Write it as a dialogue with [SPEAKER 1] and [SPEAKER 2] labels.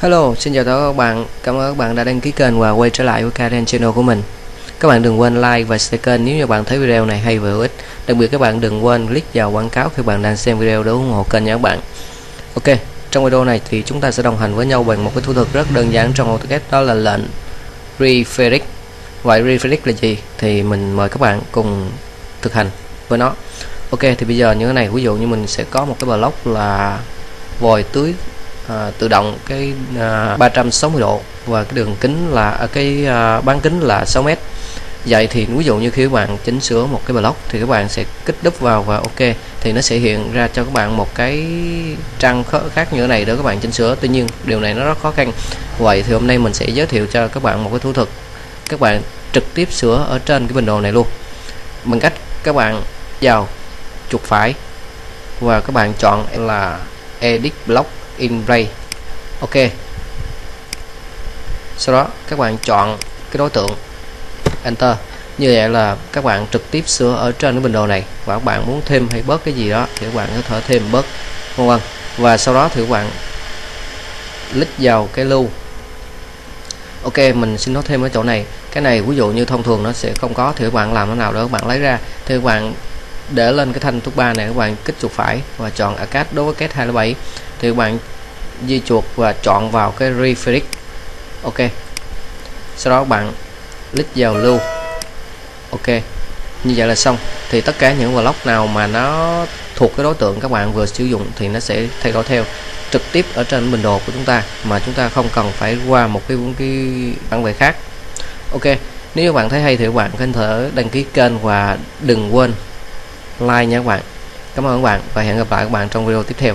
[SPEAKER 1] Hello, xin chào tất cả các bạn. Cảm ơn các bạn đã đăng ký kênh và quay trở lại với Karen Channel của mình. Các bạn đừng quên like và share kênh nếu như bạn thấy video này hay và hữu ích. Đặc biệt các bạn đừng quên click vào quảng cáo khi bạn đang xem video để ủng hộ kênh nha các bạn. Ok, trong video này thì chúng ta sẽ đồng hành với nhau bằng một cái thủ thuật rất đơn giản trong AutoCAD, đó là lệnh Reference. Vậy Reference là gì? Thì mình mời các bạn cùng thực hành với nó. Ok, thì bây giờ như thế này, ví dụ như mình sẽ có một cái block là vòi tưới tự động cái 360 độ và cái đường kính là bán kính là 6 mét. Vậy thì ví dụ như khi các bạn chỉnh sửa một cái block thì các bạn sẽ kích đúp vào và ok, thì nó sẽ hiện ra cho các bạn một cái trang khác như thế này để các bạn chỉnh sửa. Tuy nhiên điều này nó rất khó khăn. Vậy thì hôm nay mình sẽ giới thiệu cho các bạn một cái thủ thuật các bạn trực tiếp sửa ở trên cái bản đồ này luôn, bằng cách các bạn vào chuột phải và các bạn chọn là Edit Block in Ray. Ok, sau đó các bạn chọn cái đối tượng, Enter. Như vậy là các bạn trực tiếp sửa ở trên cái bản đồ này, và các bạn muốn thêm hay bớt cái gì đó thì các bạn có thể thêm bớt, vân vân. Và sau đó thì các bạn click vào cái lưu. Ok, mình xin nói thêm ở chỗ này, cái này ví dụ như thông thường nó sẽ không có thì các bạn làm thế nào để các bạn lấy ra, thì các bạn để lên cái thanh toolbar này, các bạn kích chuột phải và chọn Arcade. Đối với CAD 207 thì các bạn di chuột và chọn vào cái Reference. Ok, sau đó các bạn click vào lưu. Ok, như vậy là xong. Thì tất cả những block nào mà nó thuộc cái đối tượng các bạn vừa sử dụng thì nó sẽ thay đổi theo trực tiếp ở trên bản đồ của chúng ta, mà chúng ta không cần phải qua một cái bản vẽ khác. Ok, nếu các bạn thấy hay thì các bạn có thể đăng ký kênh và đừng quên like nha các bạn. Cảm ơn các bạn và hẹn gặp lại các bạn trong video tiếp theo.